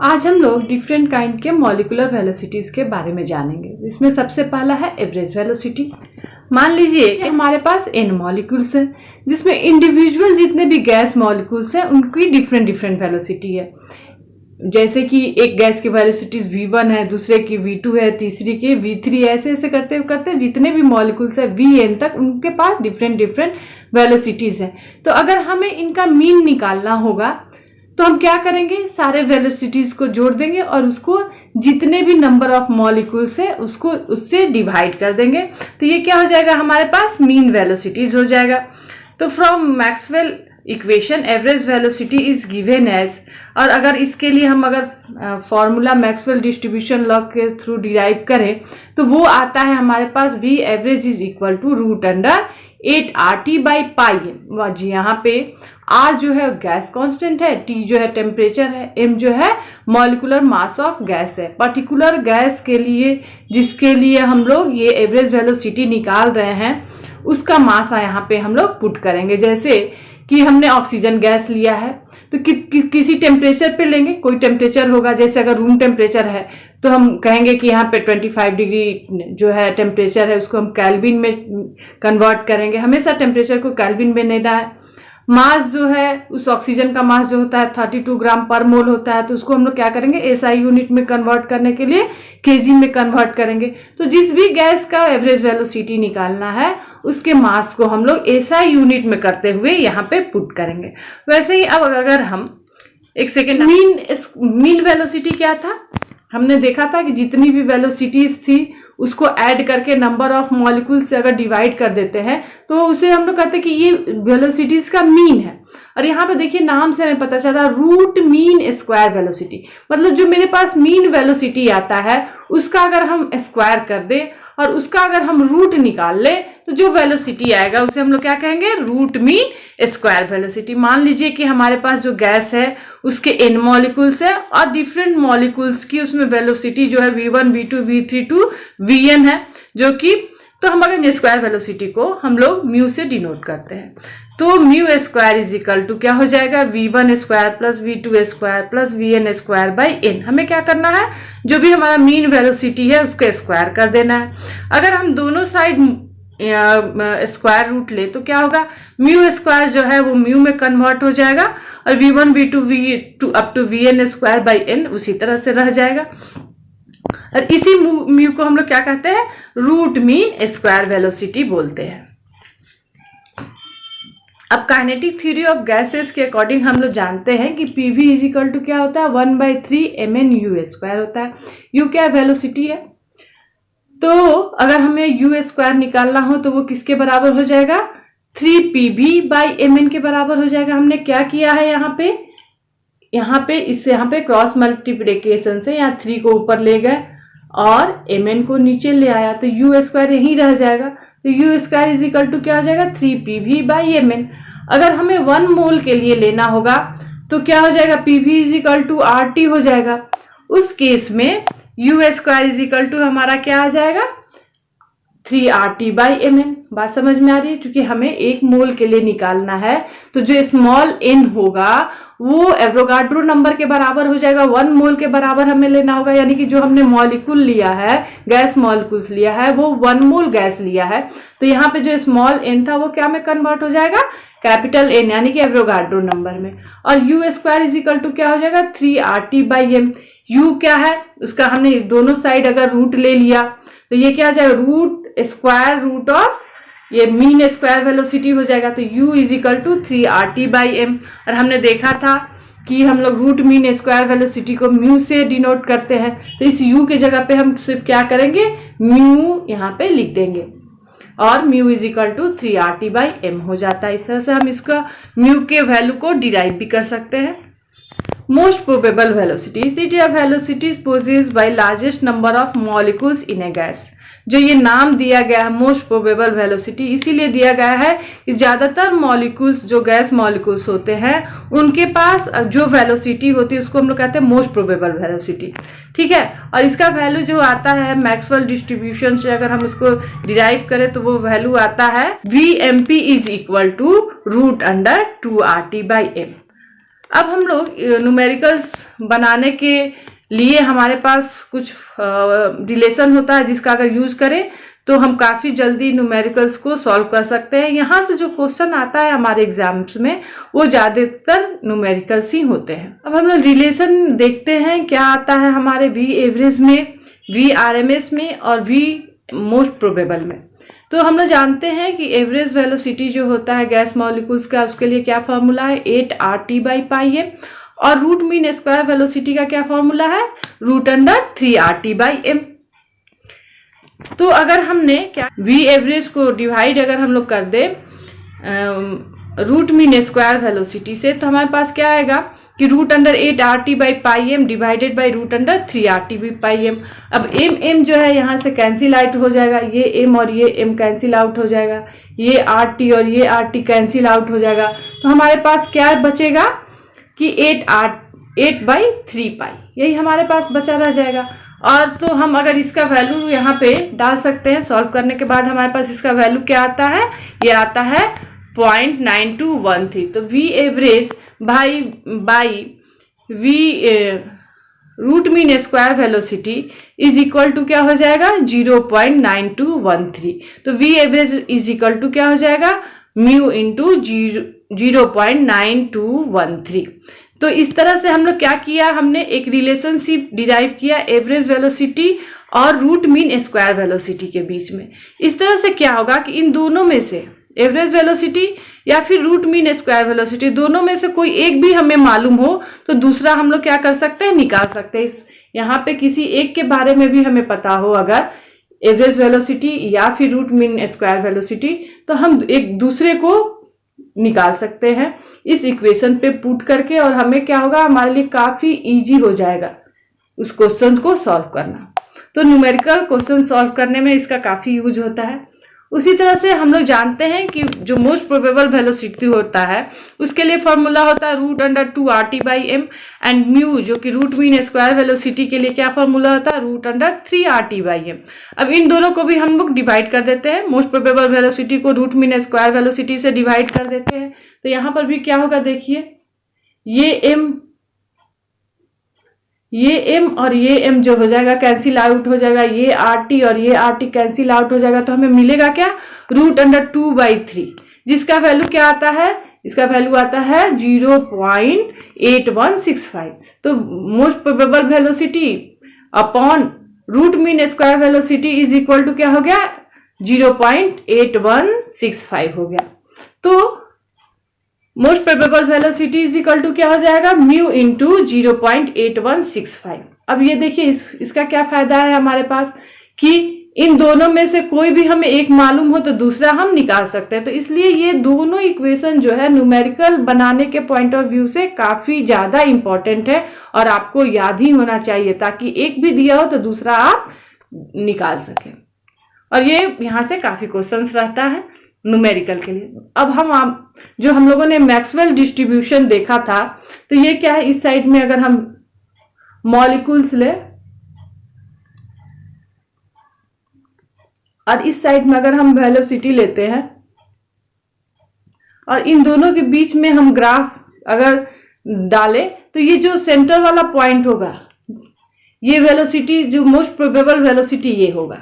आज हम लोग डिफरेंट काइंड के मॉलिक्यूलर वेलोसिटीज के बारे में जानेंगे। इसमें सबसे पहला है एवरेज वेलोसिटी। मान लीजिए कि हमारे पास n मॉलिक्यूल्स हैं, जिसमें इंडिविजुअल जितने भी गैस मॉलिक्यूल्स हैं उनकी डिफरेंट डिफरेंट वेलोसिटी है। जैसे कि एक गैस की वेलोसिटीज v1 है, दूसरे की v2 है, तीसरी की v3, ऐसे ऐसे करते करते जितने भी मॉलिक्यूल्स है vn तक उनके पास डिफरेंट डिफरेंट वेलोसिटीज है। तो अगर हमें इनका मीन निकालना होगा तो हम क्या करेंगे, सारे वेलोसिटीज को जोड़ देंगे और उसको जितने भी नंबर ऑफ मॉलिक्यूल्स है उसको उससे डिवाइड कर देंगे। तो ये क्या हो जाएगा, हमारे पास मीन वेलोसिटीज हो जाएगा। तो from Maxwell equation average velocity is given as, और अगर इसके लिए हम अगर फॉर्मूला मैक्सवेल डिस्ट्रीब्यूशन लॉ के थ्रू डिराइव करें तो वो आता है हमारे पास v average is equal to root under 8RT by pi. जी यहाँ पे R जो है गैस कांस्टेंट है, T जो है टेम्परेचर है, M जो है मॉलिक्यूलर मास ऑफ गैस है। पर्टिकुलर गैस के लिए जिसके लिए हम लोग ये एवरेज वेलोसिटी निकाल रहे हैं उसका मास यहाँ पे हम लोग पुट करेंगे। जैसे कि हमने ऑक्सीजन गैस लिया है तो किसी टेम्परेचर पे लेंगे, कोई टेम्परेचर होगा। जैसे अगर रूम टेम्परेचर है तो हम कहेंगे कि यहाँ पे 25 डिग्री जो है टेम्परेचर है, उसको हम केल्विन में कन्वर्ट करेंगे। हमेशा टेम्परेचर को केल्विन में लेना है। मास जो है उस ऑक्सीजन का मास जो होता है 32 ग्राम पर मोल होता है, तो उसको हम लोग क्या करेंगे SI यूनिट में कन्वर्ट करने के लिए केजी में कन्वर्ट करेंगे। तो जिस भी गैस का एवरेज वेलोसिटी निकालना है उसके मास को हम लोग SI यूनिट में करते हुए यहाँ पे पुट करेंगे। वैसे ही अब अगर हम एक सेकेंड, मीन वेलोसिटी क्या था, हमने देखा था कि जितनी भी वेलोसिटीज थी उसको ऐड करके नंबर ऑफ मॉलिक्यूल्स से अगर डिवाइड कर देते हैं तो उसे हम लोग कहते हैं कि ये वेलोसिटीज का मीन है। और यहाँ पे देखिए नाम से हमें पता चला रूट मीन स्क्वायर वेलोसिटी, मतलब जो मेरे पास मीन वेलोसिटी आता है उसका अगर हम स्क्वायर कर दे और उसका अगर हम रूट निकाल ले तो जो वेलोसिटी आएगा उसे हम लोग क्या कहेंगे, रूट मीन स्क्वायर वेलोसिटी। मान लीजिए कि हमारे पास जो गैस है उसके n मॉलिक्यूल्स है और डिफरेंट मॉलिक्यूल्स की उसमें वेलोसिटी जो है v1, v2, v3 to vn है, जो कि तो हम अगर स्क्वायर वेलोसिटी को हम लोग म्यू से डिनोट करते हैं तो mu square is equal to क्या हो जाएगा, v1 square plus v2 square plus vn square by n। हमें क्या करना है, जो भी हमारा मीन वेलोसिटी है उसको स्क्वायर कर देना है। अगर हम दोनों साइड स्क्वायर रूट ले तो क्या होगा, म्यू स्क्वायर जो है वो म्यू में कन्वर्ट हो जाएगा और v1, v2, v2 up to vn square by n उसी तरह से रह जाएगा। और इसी म्यू को हम लोग क्या कहते हैं, रूट मीन स्क्वायर वेलोसिटी बोलते हैं। अब काइनेटिक थ्योरी ऑफ गैसेस के अकॉर्डिंग हम लोग जानते हैं कि PV इज इक्वल टू क्या होता है, 1/3 mn u स्क्वायर होता है। u क्या वेलोसिटी है, तो अगर हमें u स्क्वायर निकालना हो तो वो किसके बराबर हो जाएगा, 3PV बाई mn के बराबर हो जाएगा। हमने क्या किया है यहाँ पे इससे यहाँ पे क्रॉस मल्टीप्लिकेशन से यहाँ 3 को ऊपर ले गए और mn को नीचे ले आया तो u स्क्वायर यहीं रह जाएगा। तो u square is equal to क्या हो जाएगा, 3PV बाई mn। अगर हमें 1 मोल के लिए लेना होगा तो क्या हो जाएगा, PV is equal to RT हो जाएगा। उस केस में u square is equal to हमारा क्या आ जाएगा, 3RT बाई mn। बात समझ में आ रही है, क्योंकि हमें 1 मोल के लिए निकालना है तो जो स्मॉल n होगा वो एवोगाड्रो नंबर के बराबर हो जाएगा। 1 मोल के बराबर हमें लेना होगा, यानी कि जो हमने मॉलिक्यूल लिया है, गैस मॉलिक्यूल्स लिया है, वो 1 मोल गैस लिया है। तो यहाँ पे जो स्मॉल n था वो क्या में कन्वर्ट हो जाएगा, कैपिटल N यानी कि एवोगाड्रो नंबर में। और u square is equal to क्या हो जाएगा, 3RT बाई m। u क्या है, उसका हमने दोनों साइड अगर रूट ले लिया तो ये क्या हो जाएगा, रूट स्क्वायर रूट ऑफ ये मीन स्क्वायर वेलोसिटी हो जाएगा। तो u is equal to 3RT by m। और हमने देखा था कि हम लोग रूट मीन स्क्वायर वेलोसिटी को म्यू से डिनोट करते हैं, तो इस u के जगह पे हम सिर्फ क्या करेंगे, म्यू यहाँ पे लिख देंगे और mu is equal to 3RT by m हो जाता है। इस तरह से हम इसका म्यू के वैल्यू को डिराइव भी कर सकते हैं। Most probable velocities, the velocities possessed by largest number of molecules in A gas. जो ये नाम दिया गया है मोस्ट प्रोबेबल वेलोसिटी इसीलिए दिया गया है कि ज्यादातर मॉलिक्यूल्स जो गैस मॉलिक्यूल्स होते हैं उनके पास जो वेलोसिटी होती है उसको हम लोग कहते हैं मोस्ट प्रोबेबल वेलोसिटी। ठीक है, और इसका वैल्यू जो आता है मैक्सवेल डिस्ट्रीब्यूशन से अगर हम इसको डिराइव करें तो वो वैल्यू आता है VMP is equal to root under 2RT by m। अब हम लोग न्यूमेरिकल्स बनाने के लिए हमारे पास कुछ रिलेशन होता है जिसका अगर यूज करें तो हम काफ़ी जल्दी न्यूमेरिकल्स को सॉल्व कर सकते हैं। यहाँ से जो क्वेश्चन आता है हमारे एग्जाम्स में वो ज़्यादातर न्यूमेरिकल्स ही होते हैं। अब हम लोग रिलेशन देखते हैं क्या आता है हमारे वी एवरेज में, वी आरएमएस में और वी मोस्ट प्रोबेबल में। तो हम लोग जानते हैं कि एवरेज वेलोसिटी जो होता है गैस मॉलिक्यूल्स का, उसके लिए क्या फॉर्मूला है 8RT/πm, और रूट मीन स्क्वायर वेलोसिटी का क्या फॉर्मूला है √3RT/m। तो अगर हमने क्या वी एवरेज को डिवाइड अगर हम लोग कर दे रूट मीन स्क्वायर वेलोसिटी से, तो हमारे पास क्या आएगा कि √8RT/πm डिवाइडेड बाई √3RT/πm। अब m जो है यहाँ से कैंसिल आउट हो जाएगा, ये m और ये m कैंसिल आउट हो जाएगा, ये RT और ये RT कैंसिल आउट हो जाएगा। तो हमारे पास क्या बचेगा कि 8/3π, यही हमारे पास बचा रह जाएगा। और तो हम अगर इसका वैल्यू यहाँ पे डाल सकते हैं, सॉल्व करने के बाद हमारे पास इसका वैल्यू क्या आता है, ये आता है 0.9213। तो V average by V root mean square velocity is equal to क्या हो जाएगा 0.9213। तो V average is equal to क्या हो जाएगा म्यू इंटू 0.9213। तो इस तरह से हम लोग क्या किया, हमने एक रिलेशनशिप डिराइव किया एवरेज वेलोसिटी और रूट मीन स्क्वायर वेलोसिटी के बीच में। इस तरह से क्या होगा कि इन दोनों में से एवरेज वेलोसिटी या फिर रूट मीन स्क्वायर वेलोसिटी, दोनों में से कोई एक भी हमें मालूम हो तो दूसरा हम लोग क्या कर सकते हैं, निकाल सकते हैं। यहाँ पे किसी एक के बारे में भी हमें पता हो अगर एवरेज वेलोसिटी या फिर रूट मीन स्क्वायर वेलोसिटी, तो हम एक दूसरे को निकाल सकते हैं इस इक्वेशन पे पुट करके, और हमें क्या होगा, हमारे लिए काफी इजी हो जाएगा उस क्वेश्चन को सॉल्व करना। तो न्यूमेरिकल क्वेश्चन सॉल्व करने में इसका काफी यूज होता है। उसी तरह से हम लोग जानते हैं कि जो मोस्ट प्रोबेबल वेलोसिटी होता है उसके लिए फॉर्मूला होता है √2RT/m, एंड म्यू जो कि रूट मीन स्क्वायर वेलोसिटी के लिए क्या फॉर्मूला होता है √3RT/m। अब इन दोनों को भी हम लोग डिवाइड कर देते हैं, मोस्ट प्रोबेबल वेलोसिटी को रूट मीन स्क्वायर वेलोसिटी से डिवाइड कर देते हैं। तो यहाँ पर भी क्या होगा देखिए, ये m और ये m जो हो जाएगा कैंसिल आउट हो जाएगा, ये RT और ये RT कैंसिल आउट हो जाएगा। तो हमें मिलेगा क्या √2/3, जिसका वैल्यू क्या आता है, इसका वैल्यू आता है 0.8165। तो most probable velocity upon root mean square velocity is equal to क्या हो गया 0.8165 हो गया। तो most probable velocity is equal to क्या हो जाएगा म्यू इंटू 0.8165। अब ये देखिए इसका क्या फायदा है हमारे पास कि इन दोनों में से कोई भी हमें एक मालूम हो तो दूसरा हम निकाल सकते हैं। तो इसलिए ये दोनों इक्वेशन जो है न्यूमेरिकल बनाने के पॉइंट ऑफ व्यू से काफी ज्यादा इंपॉर्टेंट है और आपको याद ही होना चाहिए, ताकि एक भी दिया हो तो दूसरा आप निकाल सकें। और ये यहाँ से काफी क्वेश्चंस रहता है न्यूमेरिकल के लिए। अब जो हम लोगों ने मैक्सवेल डिस्ट्रीब्यूशन देखा था, तो ये क्या है, इस साइड में अगर हम मॉलिक्यूल्स ले और इस साइड में अगर हम वेलोसिटी लेते हैं और इन दोनों के बीच में हम ग्राफ अगर डालें, तो ये जो सेंटर वाला पॉइंट होगा, ये वेलोसिटी जो मोस्ट प्रोबेबल वेलोसिटी ये होगा।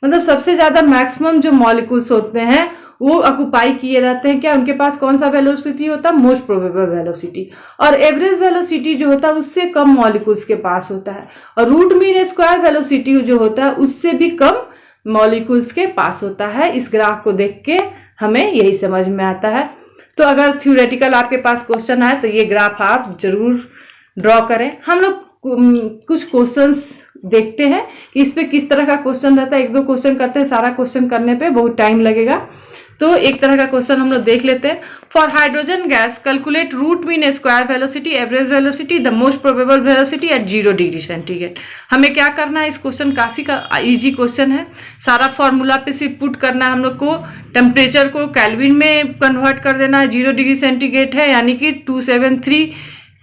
मतलब सबसे ज्यादा मैक्सिमम जो मॉलिक्यूल्स होते हैं वो ऑक्युपाई किए रहते हैं, क्या उनके पास कौन सा वेलोसिटी होता है मोस्ट प्रोबेबल वेलोसिटी, और एवरेज वेलोसिटी जो होता है उससे कम मॉलिक्यूल्स के पास होता है, और रूट मीन स्क्वायर वेलोसिटी जो होता है उससे भी कम मॉलिक्यूल्स के पास होता है। इस ग्राफ को देख के हमें यही समझ में आता है। तो अगर थ्योरेटिकल आपके पास क्वेश्चन आए तो ये ग्राफ आप जरूर ड्रॉ करें। हम लोग कुछ क्वेश्चंस देखते हैं कि इस पे किस तरह का क्वेश्चन रहता है। एक दो क्वेश्चन करते हैं, सारा क्वेश्चन करने पे बहुत टाइम लगेगा, तो एक तरह का क्वेश्चन हम लोग देख लेते हैं। For hydrogen gas calculate root mean square velocity, average velocity, the most probable velocity at 0 degree centigrade. हमें क्या करना है, इस क्वेश्चन काफी इजी क्वेश्चन है। सारा फॉर्मूला पे सिर्फ पुट करना है हम लोग को, टेम्परेचर को केल्विन में कन्वर्ट कर देना है, 0 डिग्री सेंटीग्रेड है यानी कि 273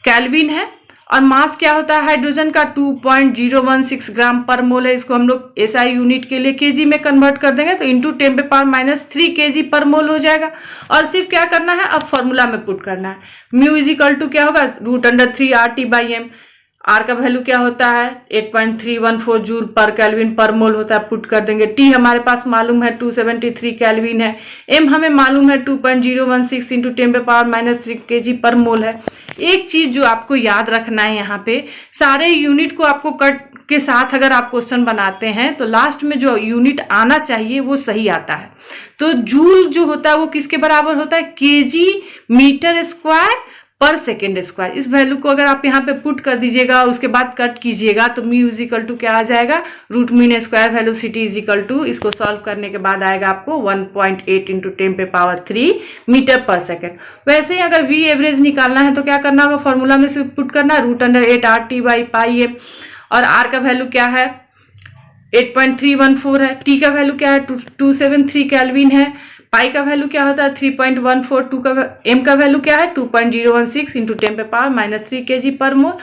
केल्विन है, और मास क्या होता है हाइड्रोजन का 2.016 ग्राम पर मोल है। इसको हम लोग एसआई यूनिट के लिए केजी में कन्वर्ट कर देंगे तो इंटू 10⁻³ kg पर मोल हो जाएगा। और सिर्फ क्या करना है, अब फॉर्मूला में पुट करना है। म्यू इज इक्वल टू क्या होगा, √3 RT/m। आर का वैल्यू क्या होता है 8.314 जूल पर केल्विन पर मोल होता है, पुट कर देंगे। टी हमारे पास मालूम है 273 केल्विन है। एम हमें मालूम है 2.016 इंटू 10⁻³ kg पर मोल है। एक चीज जो आपको याद रखना है, यहाँ पे सारे यूनिट को आपको कट के साथ अगर आप क्वेश्चन बनाते हैं तो लास्ट में जो यूनिट आना चाहिए वो सही आता है। तो जूल जो होता है वो किसके बराबर होता है, kg मीटर स्क्वायर पर सेकेंड स्क्वायर। इस वैल्यू को अगर आप यहाँ पे पुट कर दीजिएगा और उसके बाद कट कीजिएगा तो म्यू इज इक्वल टू क्या आ जाएगा, root mean square velocity is equal to, इसको सॉल्व करने के बाद आएगा आपको 1.8 इंटू 10⁻³ मीटर पर सेकेंड। वैसे ही अगर वी एवरेज निकालना है तो क्या करना होगा, फॉर्मूला में से पुट करना है √8 RT/πm। और आर का वैल्यू क्या है 8.314 है, टी का वैल्यू क्या है 273 केल्विन है, पाई का वैल्यू क्या होता है 3.142 का, एम का वैल्यू क्या है 2.016 इंटू 10⁻³ kg पर मोल।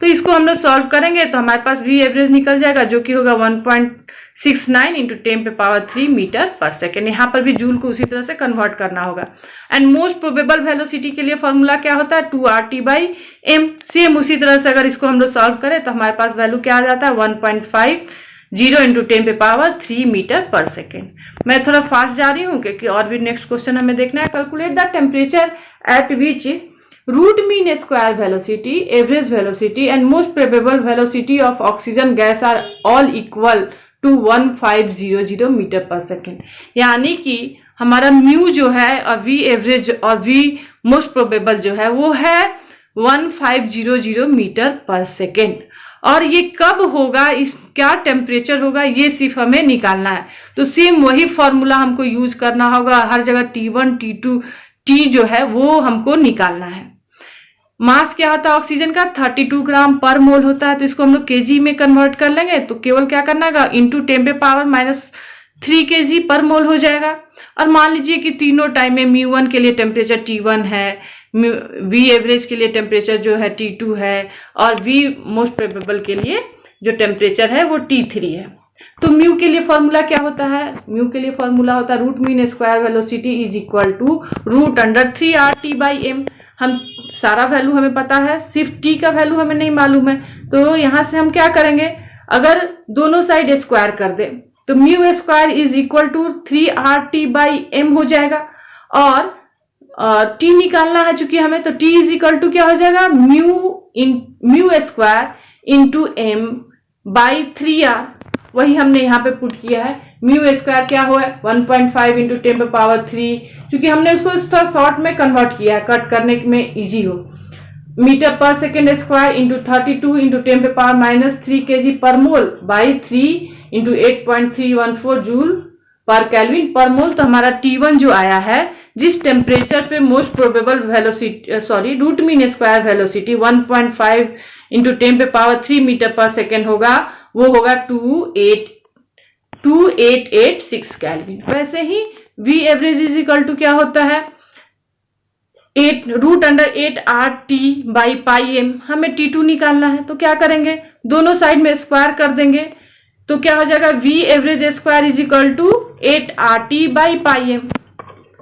तो इसको हम लोग सॉल्व करेंगे तो हमारे पास वी एवरेज निकल जाएगा जो कि होगा 1.69 इंटू 10⁻³ मीटर पर सेकेंड। यहाँ पर भी जूल को उसी तरह से कन्वर्ट करना होगा। एंड मोस्ट प्रोबेबल वेलोसिटी के लिए फॉर्मूला क्या होता है 2 RT/m। सेम उसी तरह से अगर इसको हम लोग सॉल्व करें तो हमारे पास वैल्यू क्या आ जाता है 1.50 इंटू 10⁻³ मीटर पर सेकेंड। मैं थोड़ा फास्ट जा रही हूँ क्योंकि और भी नेक्स्ट क्वेश्चन हमें देखना है। Calculate the temperature at which root mean square velocity, average velocity and most probable velocity of oxygen gas are all equal to 1500 meter पर सेकेंड। यानी कि हमारा म्यू जो है और वी एवरेज और वी मोस्ट प्रोबेबल जो है वो है 1500 मीटर पर सेकेंड। और ये कब होगा, इस क्या टेम्परेचर होगा, ये सिर्फ हमें निकालना है। तो सेम वही फॉर्मूला हमको यूज करना होगा हर जगह, T1 T2 T जो है वो हमको निकालना है। मास क्या होता है ऑक्सीजन का 32 ग्राम पर मोल होता है, तो इसको हम लोग kg में कन्वर्ट कर लेंगे तो केवल क्या करना है इंटू 10⁻³ kg पर मोल हो जाएगा। और मान लीजिए कि तीनों टाइम में μ1 के लिए टेम्परेचर T1 है, वी एवरेज के लिए टेम्परेचर जो है T2 है और वी मोस्ट प्रोबेबल के लिए जो टेम्परेचर है वो T3 है। तो म्यू के लिए फॉर्मूला क्या होता है, म्यू के लिए फॉर्मूला होता है root mean square velocity is equal to √3 RT/m। हम सारा वैल्यू हमें पता है, सिर्फ टी का वैल्यू हमें नहीं मालूम है। तो यहाँ से हम क्या करेंगे, अगर दोनों साइड स्क्वायर कर दे तो mu square is equal to 3 RT/m हो जाएगा। और टी निकालना है चूंकि हमें, तो टी इज इक्वल टू क्या हो जाएगा म्यू स्क्वायर इंटू m/3r। वही हमने यहाँ पे पुट किया है। म्यू स्क्वायर क्या हुआ है 1.5 इंटू 10⁻³ क्योंकि हमने उसको थोड़ा शॉर्ट में कन्वर्ट किया है, कट करने में इजी हो। मीटर पर second square into 32 into 10⁻³ kg per mole by 3 into 8.314 joule per kelvin per mole. तो हमारा T1 जो आया है, जिस टेम्परेचर पे most probable velocity root mean square velocity 1.5 into 10⁻³ metre पर सेकेंड होगा, वो होगा 2886 केल्विन। वैसे ही V average is equal to क्या होता है √8 RT/πm। हमें T2 निकालना है तो क्या करेंगे, दोनों साइड में स्क्वायर कर देंगे तो क्या हो जाएगा V average square is equal to 8 RT/πm।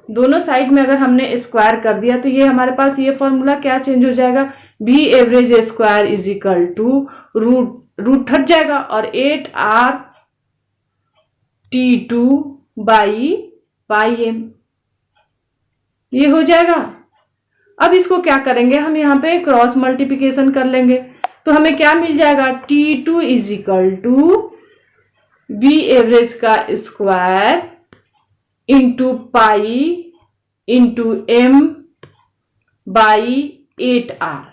दोनों साइड में अगर हमने स्क्वायर कर दिया तो ये हमारे पास ये फॉर्मूला क्या चेंज हो जाएगा, V average square is equal to root हट जाएगा और 8 RT2/πm ये हो जाएगा। अब इसको क्या करेंगे, हम यहाँ पे क्रॉस मल्टीप्लिकेशन कर लेंगे तो हमें क्या मिल जाएगा T2 is equal to V average का square into pi into m/8r।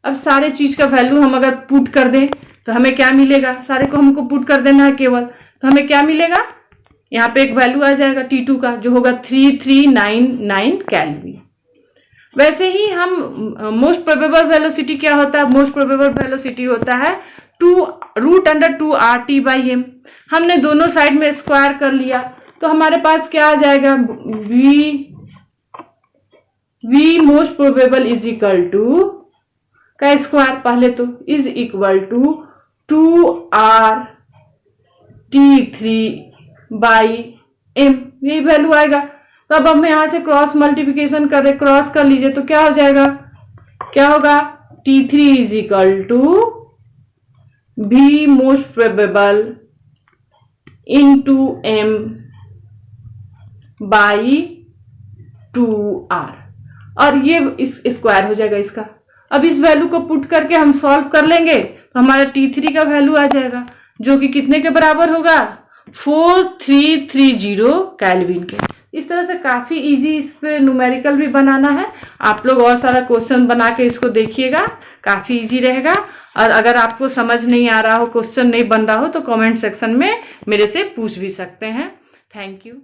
अब सारे चीज का वैल्यू हम अगर पुट कर दें तो हमें क्या मिलेगा, सारे को हमको पुट कर देना है केवल, तो हमें क्या मिलेगा, यहाँ पे एक वैल्यू आ जाएगा T2 का जो होगा 3399 केल्विन। वैसे ही हम मोस्ट प्रोबेबल वेलोसिटी क्या होता है, मोस्ट प्रोबेबल वेलोसिटी होता है √2 RT/m। हमने दोनों साइड में स्क्वायर कर लिया तो हमारे पास क्या आ जाएगा, V most probable is equal to का स्क्वायर पहले तो is equal to 2r T3 by m, यही वैल्यू आएगा। तो अब हम यहाँ से क्रॉस मल्टीप्लिकेशन कर रहे, क्रॉस कर लीजिए तो क्या हो जाएगा, क्या होगा, T3 is equal to V most probable into m by 2r, और ये इस स्क्वायर हो जाएगा इसका। अब इस वैल्यू को पुट करके हम सॉल्व कर लेंगे तो हमारा T3 का वैल्यू आ जाएगा, जो कि कितने के बराबर होगा, 4330 केल्विन के। इस तरह से काफी इजी इस पे न्यूमेरिकल भी बनाना है। आप लोग और सारा क्वेश्चन बना के इसको देखिएगा, काफी इजी रहेगा। और अगर आपको समझ नहीं आ रहा हो, क्वेश्चन नहीं बन रहा हो, तो कमेंट सेक्शन में मेरे से पूछ भी सकते हैं। Thank you.